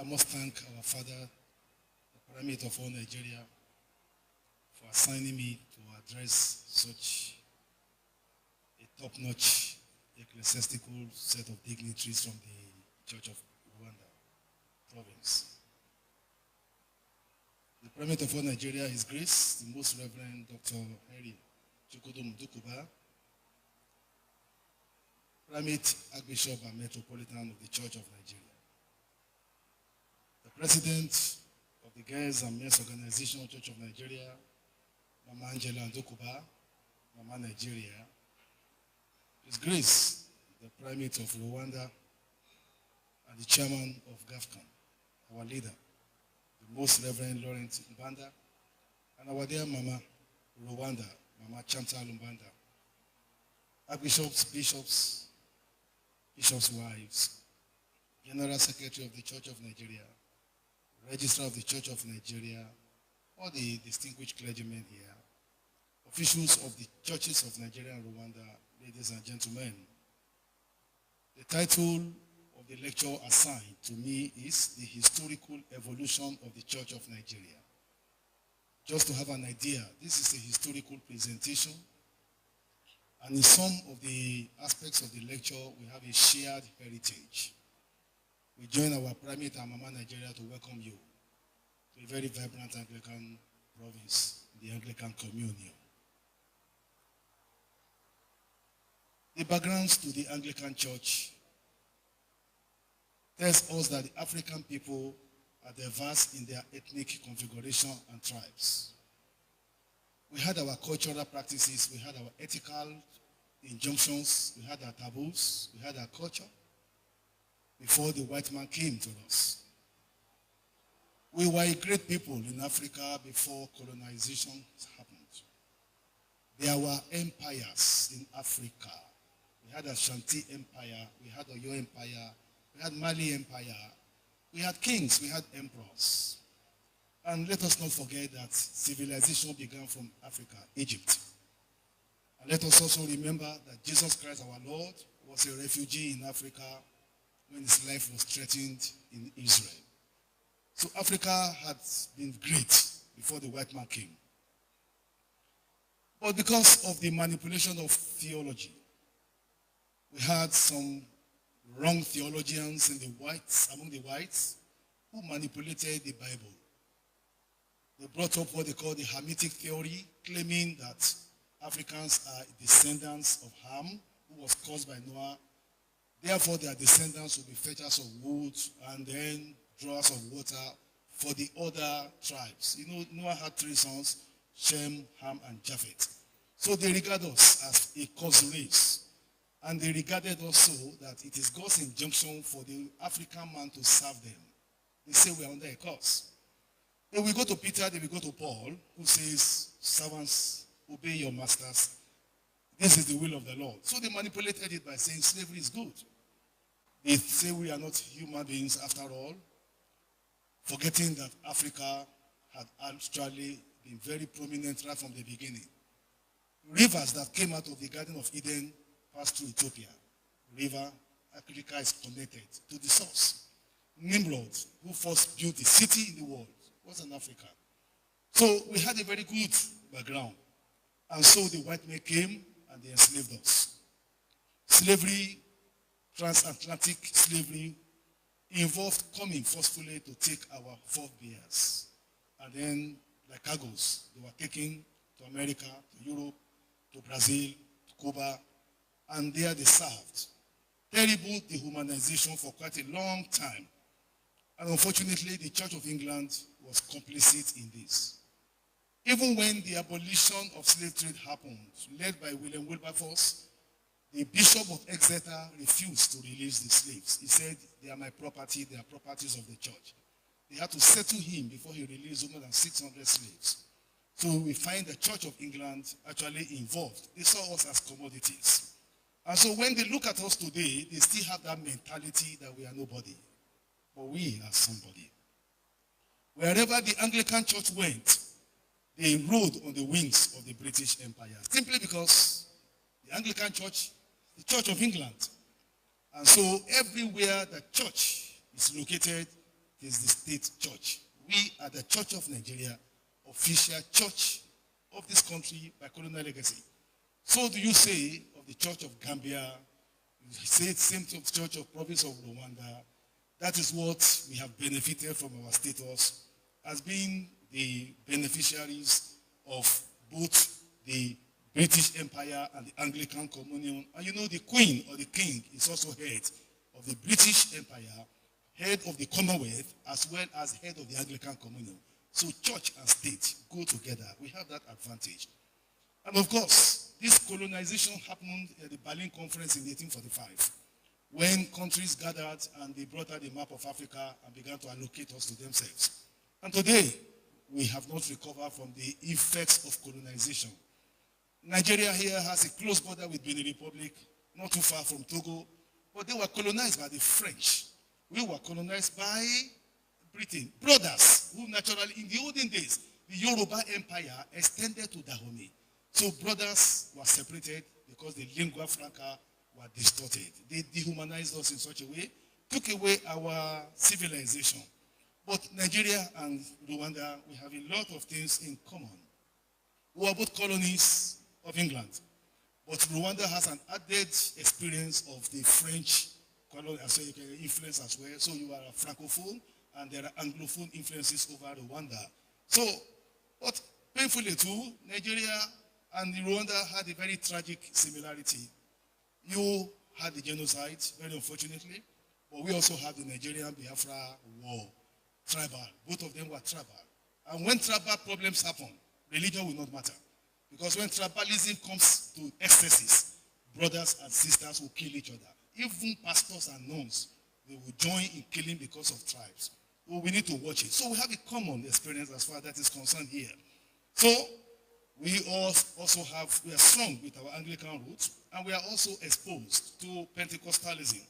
I must thank our father, the Primate of all Nigeria, for assigning me to address such a top-notch ecclesiastical set of dignitaries from the Church of Rwanda province. The Primate of all Nigeria, His Grace, the Most Reverend Dr. Henry Chukwudum Dukuba, Primate Archbishop and Metropolitan of the Church of Nigeria, the President of the Girls and Men's Organization of Church of Nigeria, Mama Angela Ndukuba, Mama Nigeria, His Grace, the Primate of Rwanda, and the Chairman of GAFCAN, our leader, the Most Reverend Laurent Mbanda, and our dear Mama Rwanda, Mama Chantal Mbanda, Archbishops, Bishops, Bishops' wives, General Secretary of the Church of Nigeria, Registrar of the Church of Nigeria, all the distinguished clergymen here, officials of the churches of Nigeria and Rwanda, ladies and gentlemen. The title of the lecture assigned to me is The Historical Evolution of the Church of Nigeria. Just to have an idea, this is a historical presentation, and in some of the aspects of the lecture, we have a shared heritage. We join our Primate and Mama Nigeria to welcome you to a very vibrant Anglican province, the Anglican Communion. The backgrounds to the Anglican Church tells us that the African people are diverse in their ethnic configuration and tribes. We had our cultural practices, we had our ethical injunctions, we had our taboos, we had our culture before the white man came to us. We were a great people in Africa before colonization happened. There were empires in Africa. We had Ashanti Empire, we had Oyo Empire, we had Mali Empire, we had kings, we had emperors. And let us not forget that civilization began from Africa, Egypt. And let us also remember that Jesus Christ our Lord was a refugee in Africa when his life was threatened in Israel. So Africa had been great before the white man came. But because of the manipulation of theology, we had some wrong theologians among the whites who manipulated the Bible. They brought up what they call the Hamitic theory, claiming that Africans are descendants of Ham, who was caused by Noah. Therefore, their descendants will be fetchers of wood and then drawers of water for the other tribes. You know, Noah had 3 sons, Shem, Ham, and Japheth. So they regard us as a cursed race. And they regarded also that it is God's injunction for the African man to serve them. They say we are under a curse. Then we go to Peter, then we go to Paul, who says, servants, obey your masters. This is the will of the Lord. So they manipulated it by saying slavery is good. They say we are not human beings after all, forgetting that Africa had actually been very prominent right from the beginning. Rivers that came out of the Garden of Eden passed through Ethiopia. River Africa is connected to the source. Nimrod, who first built the city in the world, was an African. So we had a very good background. And so the white men came and they enslaved us. Slavery, transatlantic slavery, involved coming forcefully to take our forebears. And then, like cargoes, they were taken to America, to Europe, to Brazil, to Cuba, and there they served. Terrible dehumanization for quite a long time. And unfortunately, the Church of England was complicit in this. Even when the abolition of slave trade happened, led by William Wilberforce, the Bishop of Exeter refused to release the slaves. He said, they are my property, they are properties of the church. They had to settle him before he released more than 600 slaves. So we find the Church of England actually involved. They saw us as commodities. And so when they look at us today, they still have that mentality that we are nobody. But we are somebody. Wherever the Anglican Church went, they rode on the wings of the British Empire. Simply because the Anglican Church, the Church of England. And so everywhere the church is located, It is the state church. We are the Church of Nigeria, official church of this country by colonial legacy. So do you say of the Church of Gambia, you say the same thing of the Church of Province of Rwanda. That is what we have benefited from our status as being the beneficiaries of both the British Empire and the Anglican Communion. And you know, the Queen or the King is also head of the British Empire, head of the Commonwealth, as well as head of the Anglican Communion. So church and state go together. We have that advantage. And of course, this colonization happened at the Berlin Conference in 1845, when countries gathered and they brought out the map of Africa and began to allocate us to themselves. And today, we have not recovered from the effects of colonization. Nigeria here has a close border with Benin Republic, not too far from Togo, but they were colonized by the French. We were colonized by Britain. Brothers, who naturally, in the olden days, the Yoruba Empire extended to Dahomey. So brothers were separated because the lingua franca were distorted. They dehumanized us in such a way, took away our civilization. But Nigeria and Rwanda, we have a lot of things in common. We are both colonies of England, but Rwanda has an added experience of the French influence as well. So you are a Francophone, and there are Anglophone influences over Rwanda. So, but painfully too, Nigeria and Rwanda had a very tragic similarity. You had the genocide, very unfortunately, but we also had the Nigerian-Biafra war, tribal. Both of them were tribal. And when tribal problems happen, religion will not matter. Because when tribalism comes to excesses, brothers and sisters will kill each other. Even pastors and nuns, they will join in killing because of tribes. So we need to watch it. So we have a common experience as far as that is concerned here. So we are strong with our Anglican roots, and we are also exposed to Pentecostalism.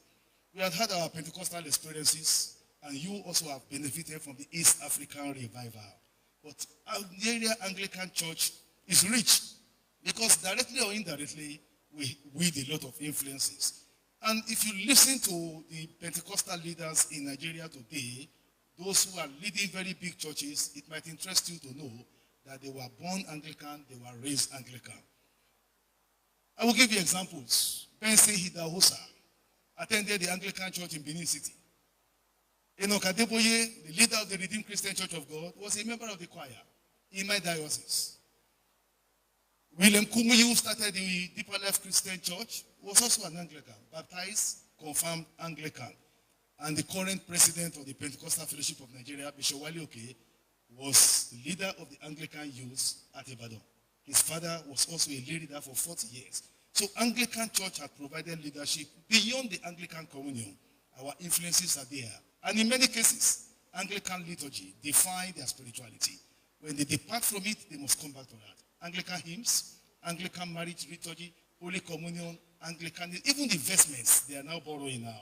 We have had our Pentecostal experiences, and you also have benefited from the East African revival. But Nigeria Anglican Church is rich because directly or indirectly, we wield a lot of influences. And if you listen to the Pentecostal leaders in Nigeria today, those who are leading very big churches, it might interest you to know that they were born Anglican, they were raised Anglican. I will give you examples. Benson Hidahosa attended the Anglican Church in Benin City. Enoch Adeboye, the leader of the Redeemed Christian Church of God, was a member of the choir in my diocese. William Kumuyi, started the Deeper Life Christian Church, was also an Anglican, baptized, confirmed Anglican. And the current president of the Pentecostal Fellowship of Nigeria, Bishop Wale Oke, was the leader of the Anglican youth at Ibadan. His father was also a leader for 40 years. So Anglican Church had provided leadership beyond the Anglican Communion. Our influences are there. And in many cases, Anglican liturgy define their spirituality. When they depart from it, they must come back to that. Anglican hymns, Anglican marriage liturgy, Holy Communion, Anglican, even the vestments, they are now borrowing now.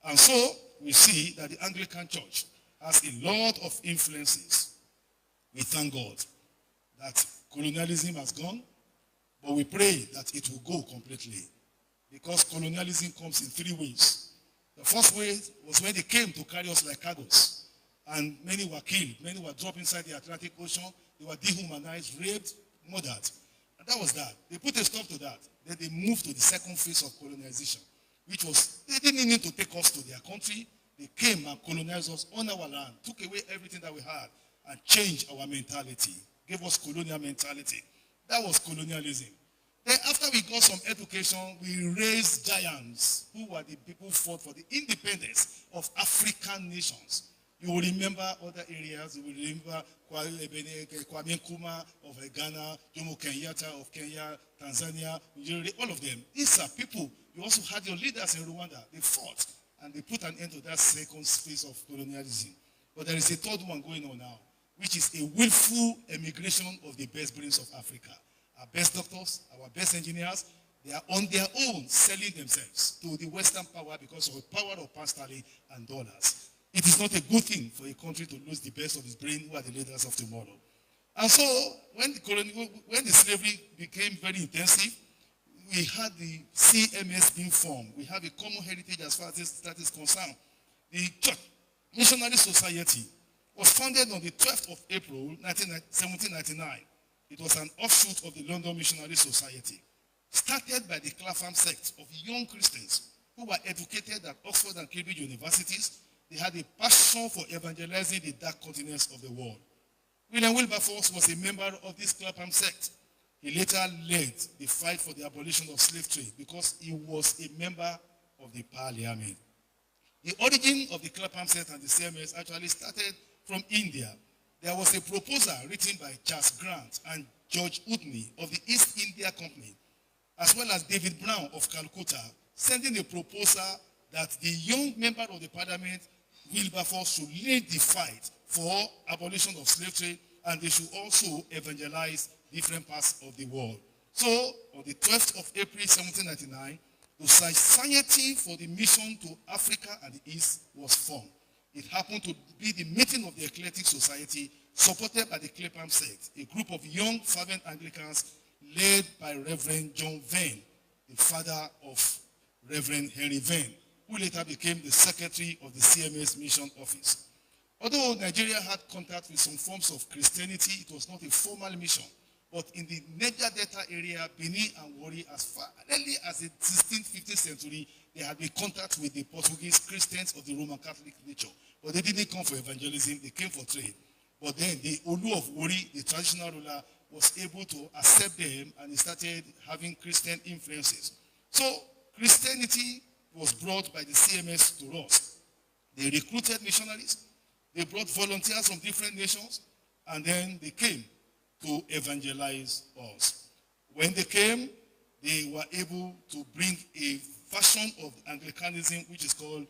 And so we see that the Anglican Church has a lot of influences. We thank God that colonialism has gone, but we pray that it will go completely. Because colonialism comes in three ways. The first way was when they came to carry us like cargoes. And many were killed. Many were dropped inside the Atlantic Ocean. They were dehumanized, raped, murdered. And that was that. They put a stop to that. Then they moved to the second phase of colonization, which was, they didn't need to take us to their country. They came and colonized us on our land, took away everything that we had, and changed our mentality, gave us colonial mentality. That was colonialism. Then after we got some education, we raised giants who were the people who fought for the independence of African nations. You will remember other areas. You will remember Kwame Nkrumah of Ghana, Jomo Kenyatta of Kenya, Tanzania, Nigeria, all of them. These are people. You also had your leaders in Rwanda. They fought and they put an end to that second phase of colonialism. But there is a third one going on now, which is a willful emigration of the best brains of Africa. Our best doctors, our best engineers, they are on their own selling themselves to the Western power because of the power of pound sterling and dollars. It is not a good thing for a country to lose the best of its brain who are the leaders of tomorrow. And so when the slavery became very intensive, we had the CMS being formed. We have a common heritage as far as that is concerned. The church Missionary Society was founded on the 12th of April 1799. It was an offshoot of the London Missionary Society, started by the Clapham sect of young Christians who were educated at Oxford and Cambridge universities. They had a passion for evangelizing the dark continents of the world. William Wilberforce was a member of this Clapham sect. He later led the fight for the abolition of slave trade because he was a member of the parliament. The origin of the Clapham sect and the CMS actually started from India. There was a proposal written by Charles Grant and George Utney of the East India Company, as well as David Brown of Calcutta, sending a proposal that the young member of the parliament, Wilberforce, should lead the fight for abolition of slave trade, and they should also evangelize different parts of the world. So, on the 12th of April 1799, the Society for the Mission to Africa and the East was formed. It happened to be the meeting of the Eclectic Society, supported by the Clapham sect, a group of young fervent Anglicans led by Reverend John Venn, the father of Reverend Henry Venn, who later became the secretary of the CMS Mission Office. Although Nigeria had contact with some forms of Christianity, it was not a formal mission. But in the Niger Delta area, Benin and Warri, as far early as the 16th, 15th century, there had been contact with the Portuguese Christians of the Roman Catholic nature. But they didn't come for evangelism, they came for trade. But then the Olu of Warri, the traditional ruler, was able to accept them, and he started having Christian influences. So Christianity was brought by the CMS to us. They recruited missionaries, they brought volunteers from different nations, and then they came to evangelize us. When they came, they were able to bring a version of Anglicanism, which is called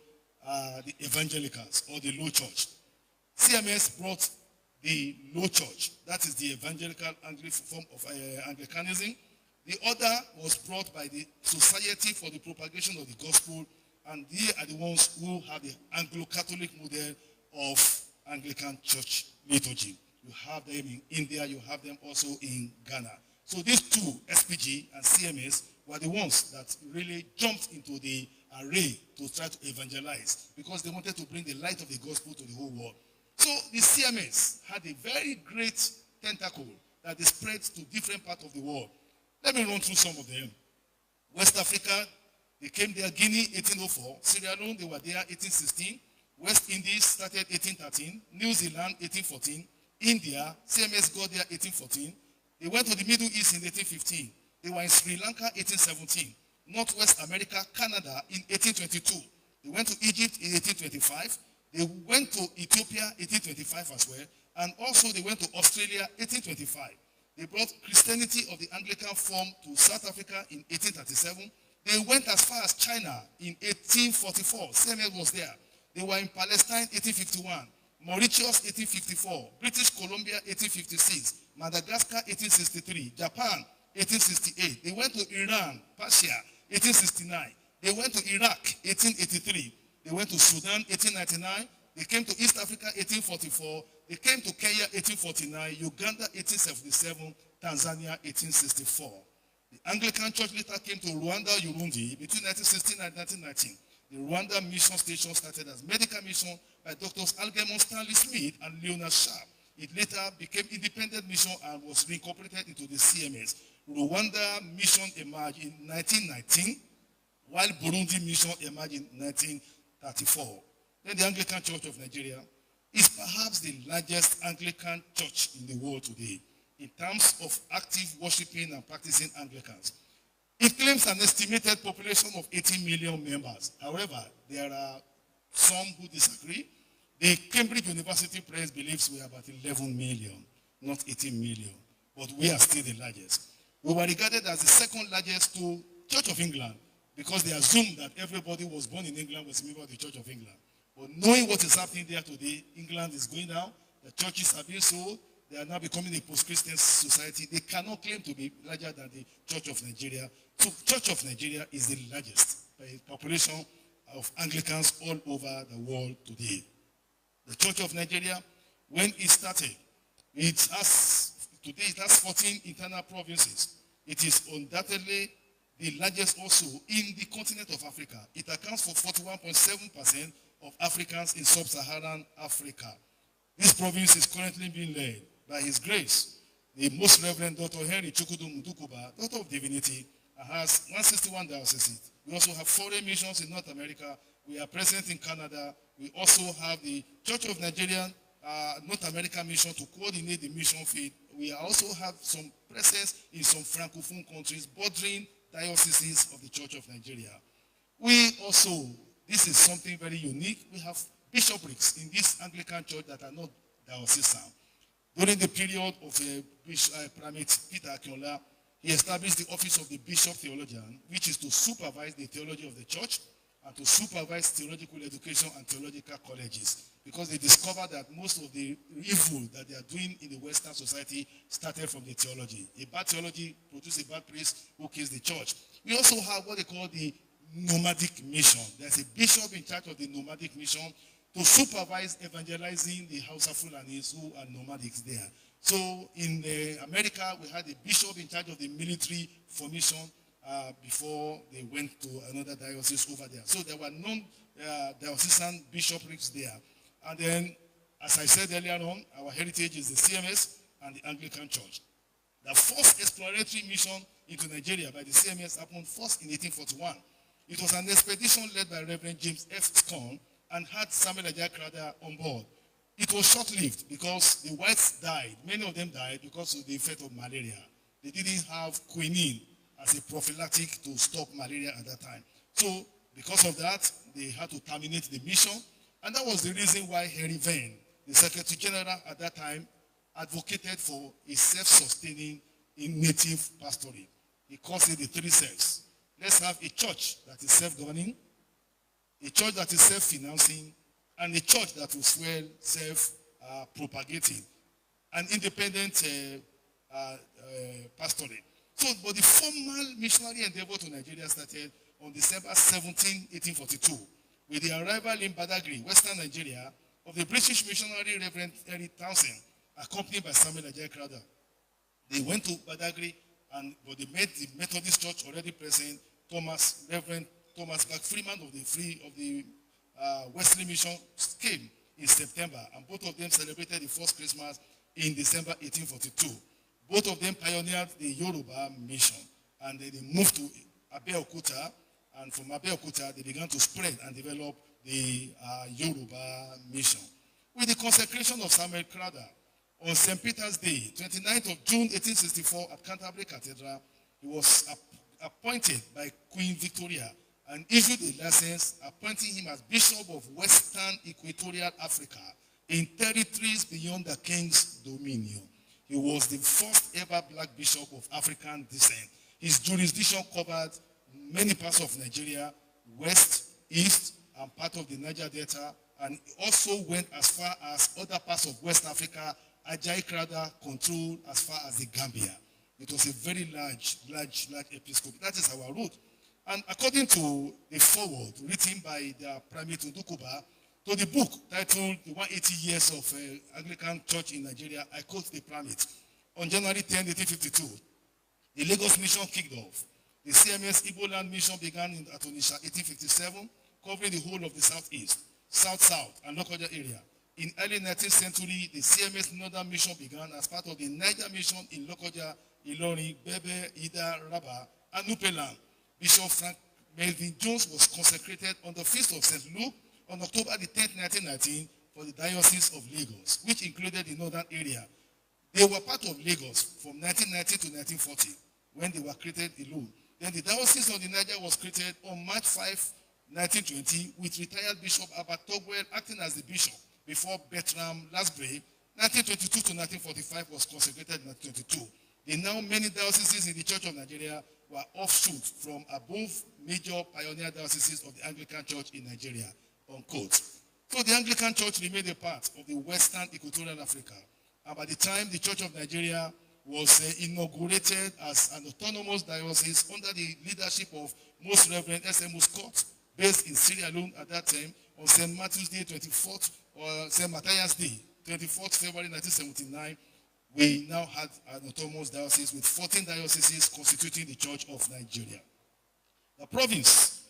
the evangelicals, or the low church. CMS brought the low church, that is the evangelical form of Anglicanism. The other was brought by the Society for the Propagation of the Gospel, and they are the ones who have the Anglo-Catholic model of Anglican church liturgy. You have them in India, you have them also in Ghana. So these two, SPG and CMS, were the ones that really jumped into the array to try to evangelize, because they wanted to bring the light of the gospel to the whole world. So the CMS had a very great tentacle that they spread to different parts of the world. Let me run through some of them. West Africa, they came there, Guinea, 1804. Sierra Leone, they were there, 1816. West Indies started 1813. New Zealand, 1814. India, CMS got there 1814. They went to the Middle East in 1815. They were in Sri Lanka 1817. Northwest America, Canada in 1822. They went to Egypt in 1825. They went to Ethiopia 1825 as well. And also they went to Australia 1825. They brought Christianity of the Anglican form to South Africa in 1837. They went as far as China in 1844. CMS was there. They were in Palestine 1851. Mauritius 1854. British Columbia 1856. Madagascar 1863. Japan 1868. They went to Iran, Persia 1869. They went to Iraq 1883. They went to Sudan 1899. They came to East Africa 1844. They came to Kenya 1849. Uganda 1877. Tanzania 1864. The Anglican Church later came to Rwanda, Burundi between 1916 and 1919. The Rwanda Mission Station started as medical mission by Drs. Algernon Stanley Smith and Leonard Sharp. It later became independent mission and was reincorporated into the CMS. Rwanda Mission emerged in 1919, while Burundi Mission emerged in 1934. Then the Anglican Church of Nigeria is perhaps the largest Anglican church in the world today in terms of active worshiping and practicing Anglicans. It claims an estimated population of 18 million members. However, there are some who disagree. The Cambridge University Press believes we are about 11 million, not 18 million. But we are still the largest. We were regarded as the second largest to Church of England because they assumed that everybody was born in England was a member of the Church of England. But knowing what is happening there today, England is going down, the churches are being sold, they are now becoming a post-Christian society. They cannot claim to be larger than the Church of Nigeria. So Church of Nigeria is the largest by population of Anglicans all over the world today. The Church of Nigeria, when it started, today it has 14 internal provinces. It is undoubtedly the largest also in the continent of Africa. It accounts for 41.7% of Africans in sub-Saharan Africa. This province is currently being led by His Grace, the Most Reverend Dr. Henry Chukwudum Mudukuba, Doctor of Divinity, and has 161 dioceses. We also have foreign missions in North America. We are present in Canada. We also have the Church of Nigeria North American mission to coordinate the mission field. We also have some presence in some Francophone countries bordering dioceses of the Church of Nigeria. We also, this is something very unique, we have bishoprics in this Anglican church that are not diocesan. During the period of Primate Peter Akinola, he established the office of the Bishop Theologian, which is to supervise the theology of the church and to supervise theological education and theological colleges, because they discovered that most of the evil that they are doing in the Western society started from the theology. A bad theology produces a bad priest who kills the church. We also have what they call the nomadic mission. There's a bishop in charge of the nomadic mission to supervise evangelizing the Hausa Fulanis who are nomadics there. So in America, we had a bishop in charge of the military formation before they went to another diocese over there. So there were non-diocesan bishoprics there. And then, as I said earlier on, our heritage is the CMS and the Anglican Church. The first exploratory mission into Nigeria by the CMS happened first in 1841. It was an expedition led by Reverend James F. Scone and had Samuel Ajayi Crowther on board. It was short-lived because the whites died. Many of them died because of the effect of malaria. They didn't have quinine as a prophylactic to stop malaria at that time. So because of that, they had to terminate the mission. And that was the reason why Henry Venn, the Secretary General at that time, advocated for a self-sustaining in native pastorate. He calls it the three selves. Let's have a church that is self-governing, a church that is self-financing, and a church that will swell self-propagating, an independent pastorate. So, but the formal missionary endeavor to Nigeria started on December 17, 1842, with the arrival in Badagry, Western Nigeria, of the British missionary Reverend Eric Townsend, accompanied by Samuel Ajayi Crowther. They went to Badagry, but they met the Methodist Church already present. Reverend Thomas Clark Freeman of the Wesley Mission came in September, and both of them celebrated the first Christmas in December 1842. Both of them pioneered the Yoruba mission, and they moved to Abeokuta, and from Abeokuta they began to spread and develop the Yoruba mission. With the consecration of Samuel Crowther on St. Peter's Day, 29th of June 1864 at Canterbury Cathedral, he was appointed by Queen Victoria and issued a license appointing him as Bishop of Western Equatorial Africa in territories beyond the King's dominion. He was the first ever black bishop of African descent. His jurisdiction covered many parts of Nigeria, west, east, and part of the Niger Delta, and also went as far as other parts of West Africa. Ajayi Crowther controlled as far as the Gambia. It was a very large episcopate. That is our root. And according to the foreword written by the Primate Ndukuba to the book titled The 180 Years of Anglican Church in Nigeria, I quote the Primate. On January 10, 1852, the Lagos mission kicked off. The CMS Igbo Land mission began in Atonisha 1857, covering the whole of the southeast, south-south, and Lokoja area. In early 19th century, the CMS Northern Mission began as part of the Niger Mission in Lokoja, Ilori, Bebe, Ida, Raba, and Nupeland. Bishop Frank Melvin Jones was consecrated on the feast of St. Luke on October the 10th, 1919, for the Diocese of Lagos, which included the northern area. They were part of Lagos from 1990 to 1940, when they were created alone. Then the Diocese of the Niger was created on March 5, 1920, with retired Bishop Albert Togwell acting as the bishop before Bertram Lasbury. 1922 to 1945 was consecrated in 1922. The now many dioceses in the Church of Nigeria were offshoot from above major pioneer dioceses of the Anglican Church in Nigeria, unquote. So the Anglican Church remained a part of the Western Equatorial Africa. And by the time the Church of Nigeria was inaugurated as an autonomous diocese under the leadership of Most Reverend S.M. Scott, based in Sierra Leone at that time, on St. Matthew's Day 24th, or St. Matthias Day, 24th February 1979, we now had an autonomous diocese with 14 dioceses constituting the Church of Nigeria. The province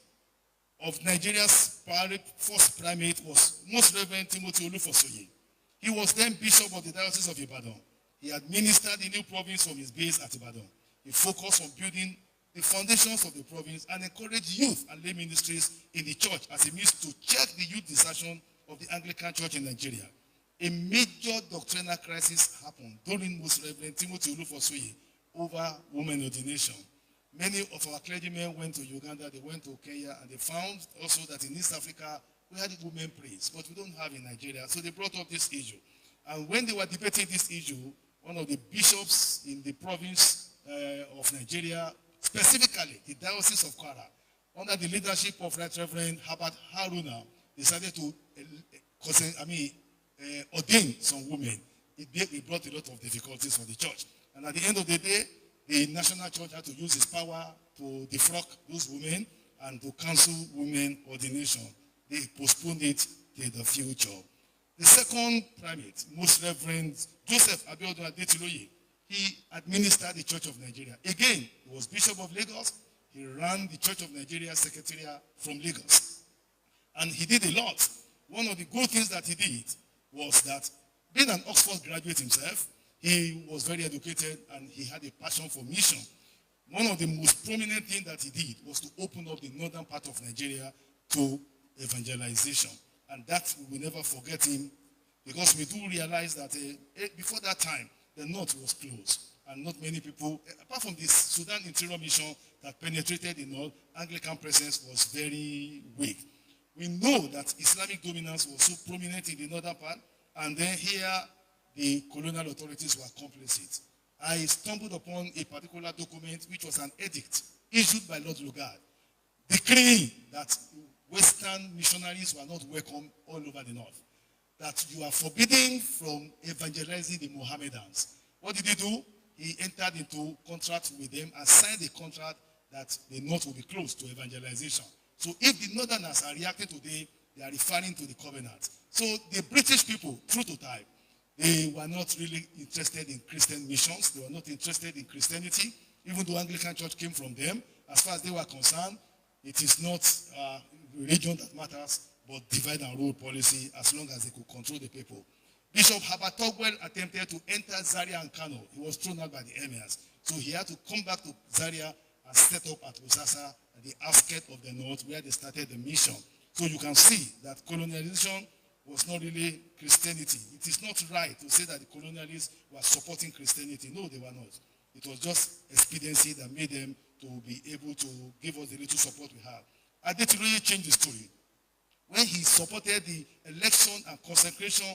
of Nigeria's first primate was Most Reverend Timothy Olufosoye. He was then Bishop of the Diocese of Ibadan. He administered the new province from his base at Ibadan. He focused on building the foundations of the province and encouraged youth and lay ministries in the church as a means to check the youth desertion of the Anglican Church in Nigeria. A major doctrinal crisis happened during Most Reverend Timothy Olufosoye over women ordination. Many of our clergymen went to Uganda, they went to Kenya, and they found also that in East Africa, we had women priests, but we don't have in Nigeria. So they brought up this issue. And when they were debating this issue, one of the bishops in the province of Nigeria, specifically the Diocese of Kwara, under the leadership of Right Reverend Herbert Haruna, decided to ordain some women. It brought a lot of difficulties for the church. And at the end of the day, the national church had to use its power to defrock those women and to cancel women ordination. They postponed it to the future. The second primate, Most Reverend Joseph Abiodun Adetiloye, he administered the Church of Nigeria. Again, he was Bishop of Lagos. He ran the Church of Nigeria Secretariat from Lagos. And he did a lot. One of the good things that he did was that, being an Oxford graduate himself, he was very educated and he had a passion for mission. One of the most prominent things that he did was to open up the northern part of Nigeria to evangelization. And that we will never forget him, because we do realize that before that time, the north was closed. And not many people, apart from the Sudan Interior Mission that penetrated the north, Anglican presence was very weak. We know that Islamic dominance was so prominent in the northern part, and then here the colonial authorities were complicit. I stumbled upon a particular document which was an edict issued by Lord Lugard, decreeing that Western missionaries were not welcome all over the north. That you are forbidden from evangelizing the Mohammedans. What did he do? He entered into contract with them and signed a contract that the north will be closed to evangelization. So if the northerners are reacting today, they are referring to the covenant. So the British people, true to type, they were not really interested in Christian missions. They were not interested in Christianity, even though Anglican Church came from them. As far as they were concerned, it is not religion that matters, but divide and rule policy, as long as they could control the people. Bishop Herbert Togwell attempted to enter Zaria and Kano. He was thrown out by the emirs. So he had to come back to Zaria and set up at Osasa, at the outskirts of the north, where they started the mission. So you can see that colonialization was not really Christianity. It is not right to say that the colonialists were supporting Christianity. No, they were not. It was just expediency that made them to be able to give us the little support we have. Adetiloye changed the story when he supported the election and consecration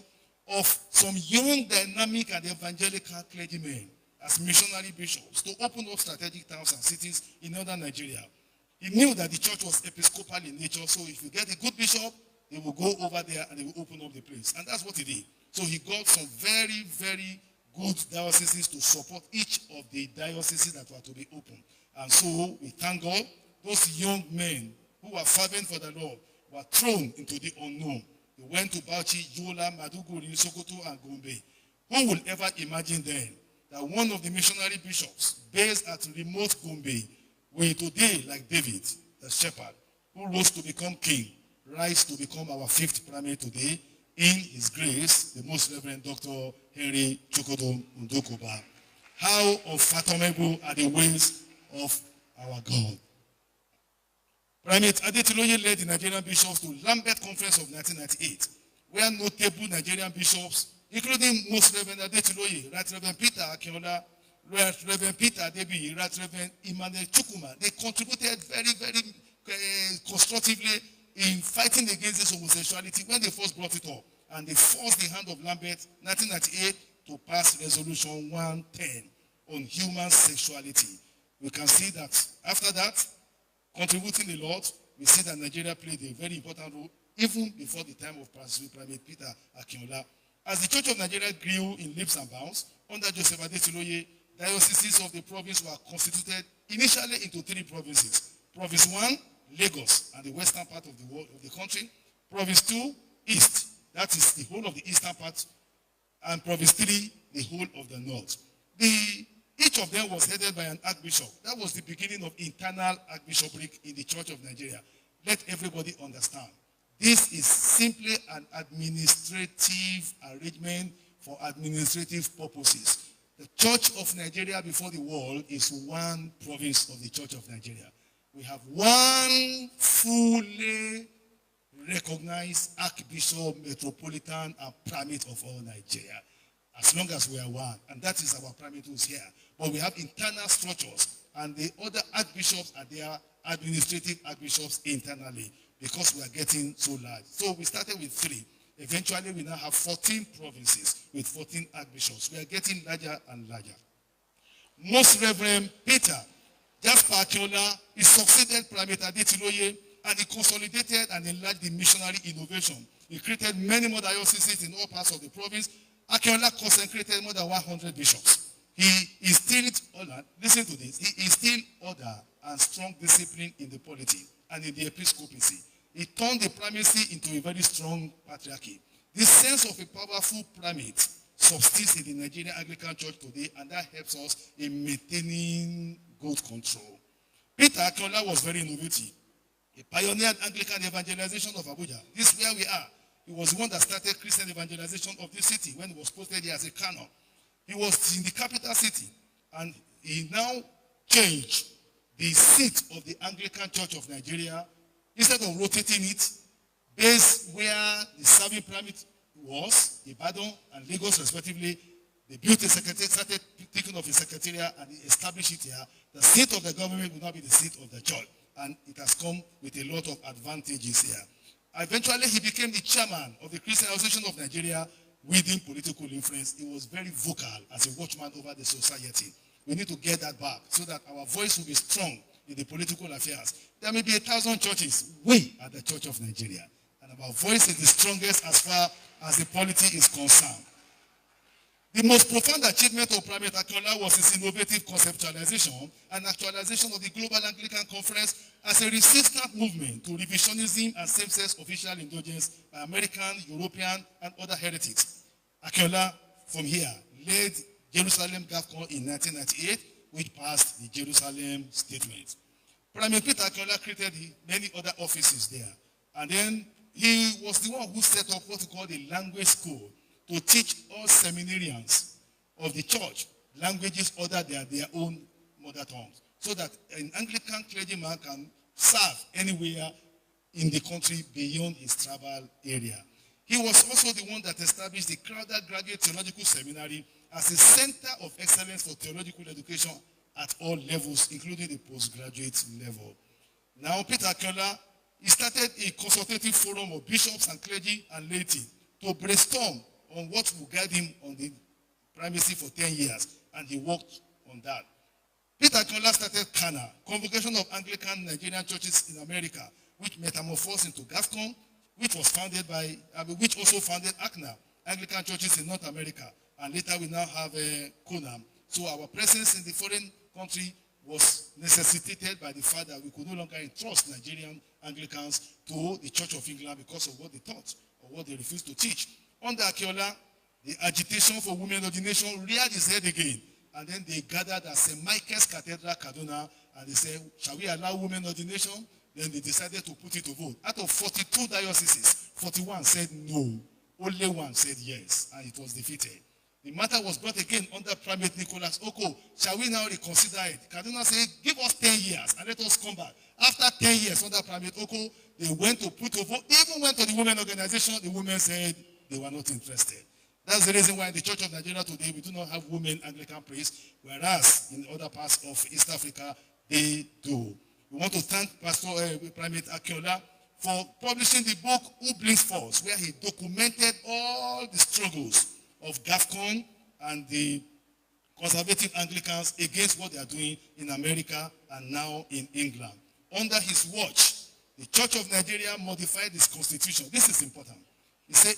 of some young, dynamic, and evangelical clergymen as missionary bishops to open up strategic towns and cities in northern Nigeria. He knew that the church was episcopal in nature, so if you get a good bishop, they will go over there and they will open up the place. And that's what he did. So he got some very, very good dioceses to support each of the dioceses that were to be opened. And so we thank God, those young men who were fervent for the Lord were thrown into the unknown. They went to Bauchi, Yola, Maduguri, Sokoto, and Gombe. Who would ever imagine then that one of the missionary bishops based at remote Gombe will today, like David, the shepherd, who rose to become king, rise to become our fifth primate today, in his grace, the Most Reverend Dr. Henry Chukwudom Ndukuba. How unfathomable are the ways of our God. Primate Adetiloye led the Nigerian bishops to Lambeth Conference of 1998, where notable Nigerian bishops, including Most Reverend Adetiloye, Right Reverend Peter Akinola, Right Reverend Peter Adebi, Right Reverend Emmanuel Chukuma, they contributed very, very constructively in fighting against this homosexuality when they first brought it up. And they forced the hand of Lambeth, 1998, to pass Resolution 110 on human sexuality. We can see that after that, contributing a lot, we see that Nigeria played a very important role even before the time of Primate Peter Akinola. As the Church of Nigeria grew in leaps and bounds, under Joseph Adetiloye, dioceses of the province were constituted initially into 3 provinces. Province 1, Lagos and the western part of the world, of the country. Province 2, East, that is the whole of the eastern part. And Province 3, the whole of the north. Each Each of them was headed by an archbishop. That was the beginning of internal archbishopric in the Church of Nigeria. Let everybody understand. This is simply an administrative arrangement for administrative purposes. The Church of Nigeria before the world is one province of the Church of Nigeria. We have one fully recognized Archbishop, Metropolitan, and Primate of all Nigeria, as long as we are one. And that is our primate who's here. But we have internal structures, and the other archbishops are their administrative archbishops internally, because we are getting so large. So we started with 3. Eventually, we now have 14 provinces with 14 archbishops. We are getting larger and larger. Most Reverend Peter Jasper Akinola, he succeeded Primate Adetiloye, and he consolidated and enlarged the missionary innovation. He created many more dioceses in all parts of the province. Akinola consecrated more than 100 bishops. He instilled order, listen to this, he instilled order and strong discipline in the polity and in the episcopacy. He turned the primacy into a very strong patriarchy. This sense of a powerful primate subsists in the Nigerian Anglican Church today, and that helps us in maintaining good control. Peter Akinola was very innovative. He pioneered Anglican evangelization of Abuja. This is where we are. He was the one that started Christian evangelization of this city when he was posted here as a canon. He was in the capital city, and he now changed the seat of the Anglican Church of Nigeria. Instead of rotating it, based where the serving primate was, Ibadan and Lagos respectively, they built a secretariat, started taking off a secretariat, and established it here. The seat of the government will now be the seat of the church, and it has come with a lot of advantages here. Eventually, he became the chairman of the Christian Association of Nigeria within political influence. He was very vocal as a watchman over the society. We need to get that back so that our voice will be strong in the political affairs. There may be 1,000 churches. We are the Church of Nigeria, and our voice is the strongest as far as the polity is concerned. The most profound achievement of Primate Akinola was his innovative conceptualization and actualization of the Global Anglican Conference as a resistant movement to revisionism and same-sex official indulgence by American, European, and other heretics. Akinola, from here, led Jerusalem GAFCON in 1998, which passed the Jerusalem Statement. Primate Peter Akinola created many other offices there. And then he was the one who set up what we call the language school, to teach all seminarians of the church languages other than their own mother tongues, so that an Anglican clergyman can serve anywhere in the country beyond his travel area. He was also the one that established the Crowther Graduate Theological Seminary as a center of excellence for theological education at all levels, including the postgraduate level. Now, Peter Akinola, he started a consultative forum of bishops and clergy and laity to brainstorm on what will guide him on the primacy for 10 years, and he worked on that. Peter Akinola started CANA, Convocation of Anglican Nigerian Churches in America, which metamorphosed into GAFCON, which was founded by, which also founded ACNA, Anglican Churches in North America, and later we now have CONAM. So our presence in the foreign country was necessitated by the fact that we could no longer entrust Nigerian Anglicans to the Church of England because of what they taught or what they refused to teach. Under Akinola, the agitation for women ordination reared its head again. And then they gathered at St. Michael's Cathedral, Kaduna, and they said, shall we allow women ordination? Then they decided to put it to vote. Out of 42 dioceses, 41 said no. Only one said yes, and it was defeated. The matter was brought again under Primate Nicholas Oko. Shall we now reconsider it? Kaduna said, give us 10 years and let us come back. After 10 years under Primate Oko, they went to put to vote. Even went to the women organization, the women said they were not interested. That's the reason why in the Church of Nigeria today, we do not have women Anglican priests, whereas in other parts of East Africa, they do. We want to thank Pastor Primate Akinola for publishing the book, Who Blinks Force, where he documented all the struggles of GAFCON and the conservative Anglicans against what they are doing in America and now in England. Under his watch, the Church of Nigeria modified its constitution. This is important. He said,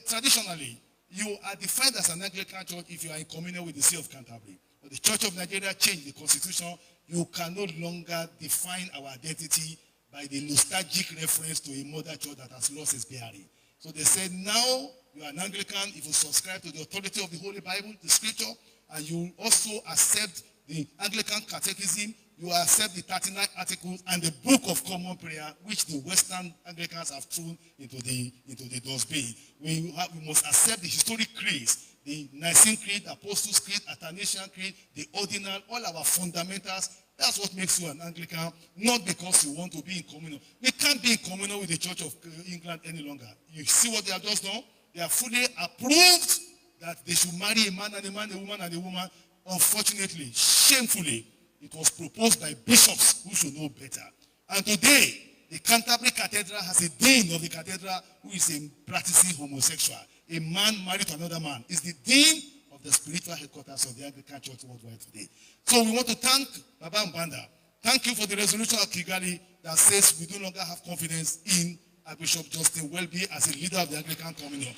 traditionally, you are defined as an Anglican church if you are in communion with the See of Canterbury. But the Church of Nigeria changed the constitution. You can no longer define our identity by the nostalgic reference to a mother church that has lost its bearing. So they said, now you are an Anglican if you subscribe to the authority of the Holy Bible, the Scripture, and you also accept the Anglican Catechism, you accept the 39 Articles and the Book of Common Prayer, which the Western Anglicans have thrown into the dustbin. We must accept the historic creeds, the Nicene Creed, Apostles' Creed, Athanasian Creed, the Ordinal, all our fundamentals. That's what makes you an Anglican, not because you want to be in communion. We can't be in communion with the Church of England any longer. You see what they have just done? They have fully approved that they should marry a man, a woman, and a woman. Unfortunately, shamefully, it was proposed by bishops who should know better. And today, the Canterbury Cathedral has a dean of the cathedral who is a practicing homosexual. A man married to another man is the dean of the spiritual headquarters of the Anglican Church worldwide today. So we want to thank Baba Mbanda. Thank you for the resolution of Kigali that says we no longer have confidence in Archbishop Justin Welby as a leader of the Anglican Communion.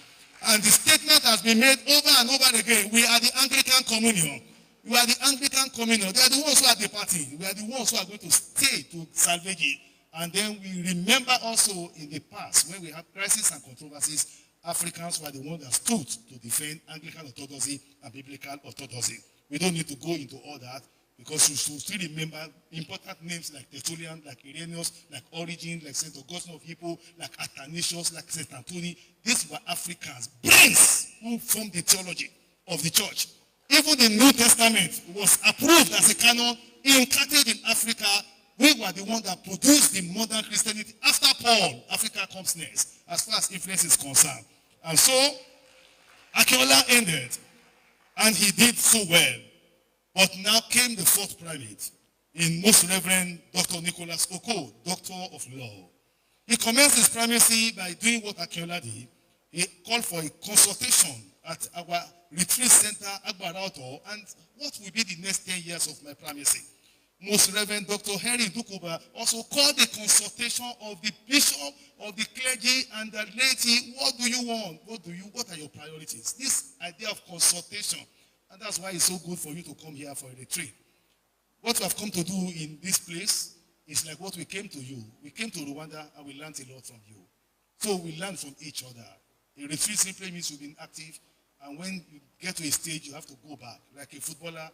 And the statement has been made over and over again. We are the Anglican Communion. We are the Anglican Communion. They are the ones who are departing. We are the ones who are going to stay to salvage it. And then we remember also in the past, when we had crises and controversies, Africans were the ones that stood to defend Anglican orthodoxy and biblical orthodoxy. We don't need to go into all that because you should still remember important names like Tertullian, like Irenaeus, like Origen, like St. Augustine of Hippo, like Athanasius, like St. Anthony. These were Africans, brains who formed the theology of the church. Even the New Testament was approved as a canon in Carthage in Africa. We were the one that produced the modern Christianity. After Paul, Africa comes next, as far as influence is concerned. And so, Akinola ended, and he did so well. But now came the fourth primate, in Most Reverend Dr. Nicholas Oko, Doctor of Law. He commenced his primacy by doing what Akinola did. He called for a consultation at our retreat center, Agbarauto, and what will be the next 10 years of my primacy. Most Reverend Dr. Henry Dukuba also called the consultation of the bishop, of the clergy, and the laity. What do you want? What are your priorities? This idea of consultation, and that's why it's so good for you to come here for a retreat. What we have come to do in this place is like what we came to you. We came to Rwanda and we learned a lot from you. So we learn from each other. A retreat simply means you've been active, and when you get to a stage, you have to go back. Like a footballer,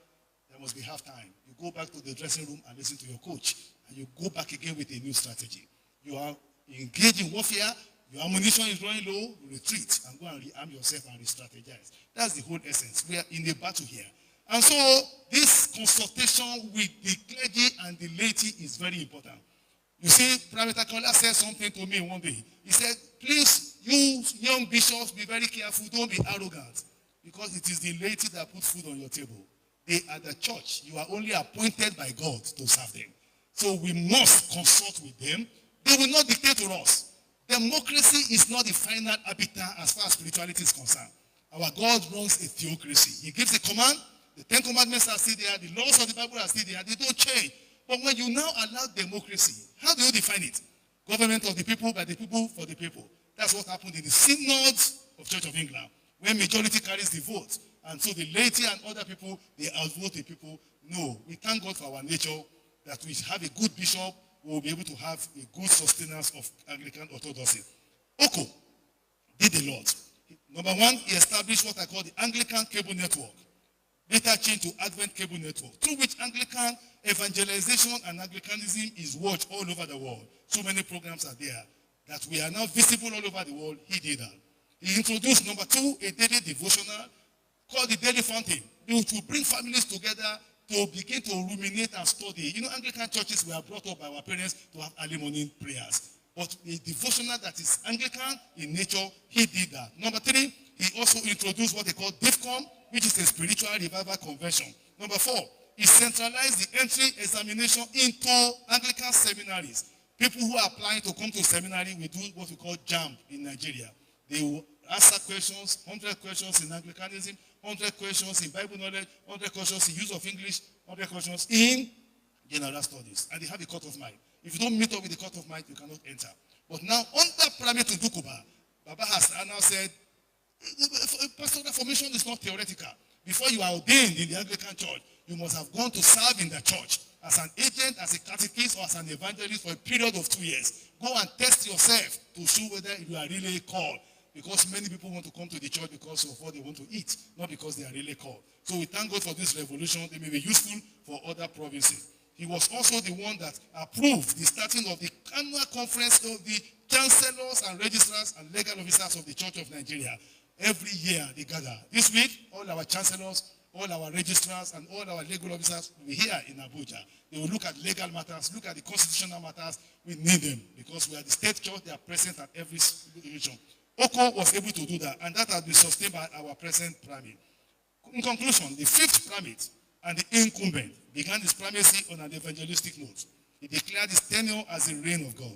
there must be half time. You go back to the dressing room and listen to your coach, and you go back again with a new strategy. You are engaged in warfare, your ammunition is running low, you retreat and go and rearm yourself and re-strategize. That's the whole essence. We are in a battle here. And so this consultation with the clergy and the laity is very important. You see, Private Akola said something to me one day. He said, please, you young bishops, be very careful, don't be arrogant, because it is the laity that puts food on your table. They are the church. You are only appointed by God to serve them. So we must consult with them. They will not dictate to us. Democracy is not the final arbiter as far as spirituality is concerned. Our God runs a theocracy. He gives a command. The 10 Commandments are still there. The laws of the Bible are still there. They don't change. But when you now allow democracy, how do you define it? Government of the people, by the people, for the people. That's what happened in the synods of Church of England, where majority carries the vote. And so the laity and other people, they outvote the people. No, we thank God for our nature, that we have a good bishop who will be able to have a good sustenance of Anglican orthodoxy. Oko did a lot. Number one, he established what I call the Anglican Cable Network. Later changed to Advent Cable Network, through which Anglican evangelization and Anglicanism is watched all over the world. So many programs are there that we are now visible all over the world. He did that. He introduced, number two, a daily devotional called the Daily Fountain, which will bring families together to begin to ruminate and study. You know, Anglican churches were brought up by our parents to have early morning prayers. But a devotional that is Anglican in nature, he did that. Number three, he also introduced what they call DIFCON, which is a spiritual revival convention. Number four, he centralized the entry examination into Anglican seminaries. People who are applying to come to seminary will do what we call JAMB in Nigeria. They will answer questions, 100 questions in Anglicanism, 100 questions in Bible knowledge, 100 questions in use of English, 100 questions in general studies. And they have a cut-off mind. If you don't meet up with the cut-off mind, you cannot enter. But now, under Primate Ndukuba, Baba has now said, pastoral formation is not theoretical. Before you are ordained in the Anglican church, you must have gone to serve in the church as an agent, as a catechist, or as an evangelist for a period of 2 years. Go and test yourself to show whether you are really called. because many people want to come to the church because of what they want to eat, not because they are really called. So we thank God for this revolution. They may be useful for other provinces. He was also the one that approved the starting of the annual conference of the chancellors and registrars and legal officers of the Church of Nigeria. Every year they gather. This week, all our chancellors, all our registrars, and all our legal officers will be here in Abuja. They will look at legal matters, look at the constitutional matters. We need them because we are the state church. They are present at every region. OCO was able to do that, and that has been sustained by our present primate. In conclusion, the fifth primate and the incumbent began his primacy on an evangelistic note. He declared his tenure as the reign of God.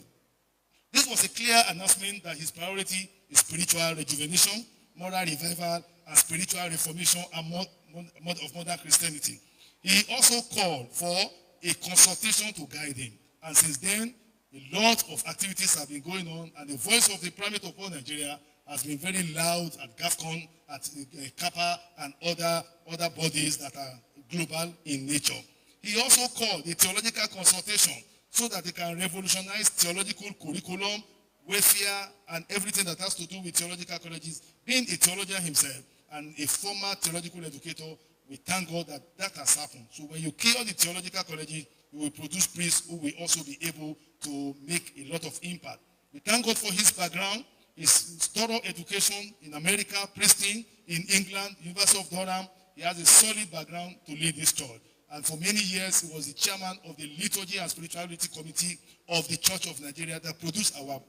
This was a clear announcement that his priority is spiritual rejuvenation, moral revival, and spiritual reformation of modern Christianity. He also called for a consultation to guide him. And since then, a lot of activities have been going on, and the voice of the primate of all Nigeria has been very loud at GAFCON, at CAPA, and other bodies that are global in nature. He also called a theological consultation so that they can revolutionize theological curriculum, welfare, and everything that has to do with theological colleges. Being a theologian himself and a former theological educator, we thank God that that has happened. So when you kill the theological colleges, you will produce priests who will also be able to make a lot of impact. We thank God for his background, his thorough education in America, Princeton, in England, University of Durham. He has a solid background to lead this church. And for many years, he was the chairman of the Liturgy and Spirituality Committee of the Church of Nigeria that produced our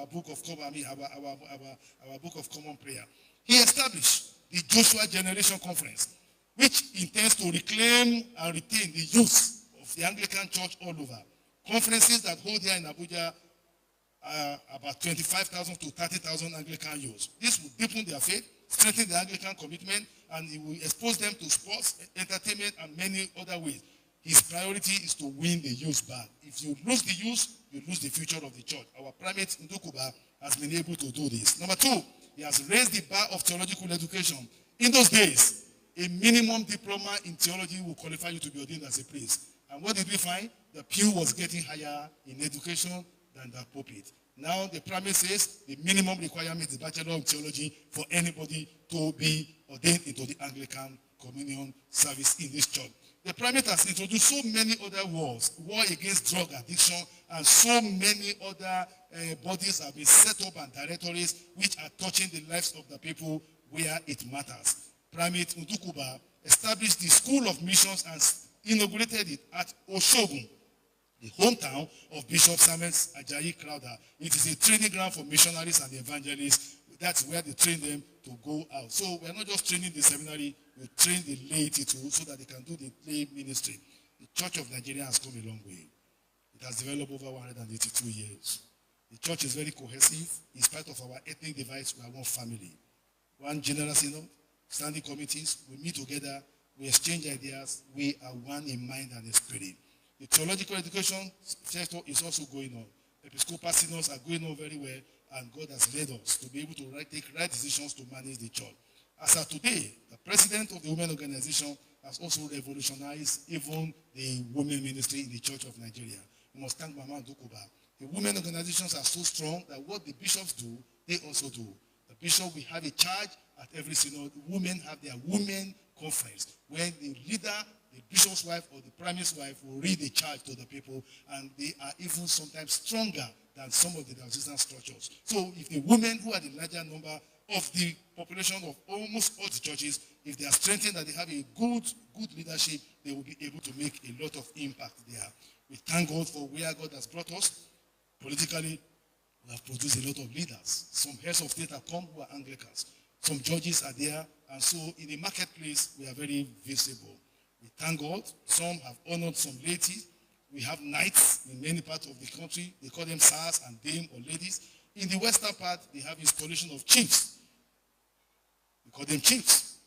book of our book of common prayer. He established the Joshua Generation Conference, which intends to reclaim and retain the youth of the Anglican Church all over. Conferences that hold here in Abuja are about 25,000 to 30,000 Anglican youths. This will deepen their faith, strengthen the Anglican commitment, and it will expose them to sports, entertainment, and many other ways. His priority is to win the youth back. If you lose the youth, you lose the future of the church. Our primate Ndukuba has been able to do this. Number two, he has raised the bar of theological education. In those days, a minimum diploma in theology will qualify you to be ordained as a priest. And what did we find? The pew was getting higher in education than the pulpit. Now the primate says the minimum requirement is Bachelor of Theology for anybody to be ordained into the Anglican Communion service in this church. The primate has introduced so many other wars, war against drug addiction, and so many other bodies have been set up and directories which are touching the lives of the people where it matters. Primate Ndukuba established the School of Missions and inaugurated it at Oshogun, the hometown of Bishop Samuel Ajayi Crowther. It is a training ground for missionaries and evangelists. That's where they train them to go out. So we're not just training the seminary, we train the laity too so that they can do the lay ministry. The Church of Nigeria has come a long way. It has developed over 182 years. The church is very cohesive. In spite of our ethnic divides, we are one family. One general synod, standing committees, we meet together, we exchange ideas, we are one in mind and in spirit. The theological education sector is also going on. Episcopal synods are going on very well, and God has led us to be able to take right decisions to manage the church. As of today, the president of the women organization has also revolutionized even the women ministry in the Church of Nigeria. We must thank Mama Ndukuba. The women organizations are so strong that what the bishops do, they also do. The bishop will have a charge at every synod. The women have their women conference, where the leader, the bishop's wife or the primate's wife will read the charge to the people, and they are even sometimes stronger than some of the diocesan structures. So if the women who are the larger number of the population of almost all the churches, if they are strengthened and they have a good leadership, they will be able to make a lot of impact there. We thank God for where God has brought us. Politically, we have produced a lot of leaders. Some heads of state have come who are Anglicans. Some judges are there, and so in the marketplace, we are very visible. We thank God. Some have honored some ladies. We have knights in many parts of the country. They call them sirs and dame or ladies. In the western part, they have installation of chiefs. We call them chiefs.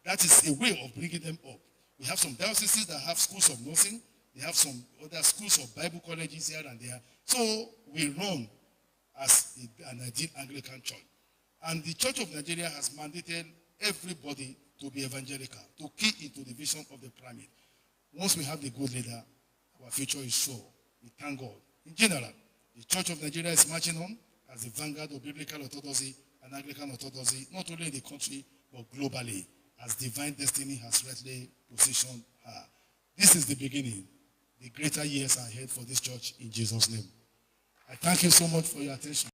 That is a way of bringing them up. We have some dioceses that have schools of nursing. They have some other schools of Bible colleges here and there. So we run as an ideal Anglican church. And the Church of Nigeria has mandated everybody to be evangelical, to key into the vision of the primate. Once we have the good leader, our future is sure. We thank God. In general, the Church of Nigeria is marching on as the vanguard of biblical orthodoxy and Anglican orthodoxy, not only in the country, but globally, as divine destiny has rightly positioned her. This is the beginning. The greater years are ahead for this church in Jesus' name. I thank you so much for your attention.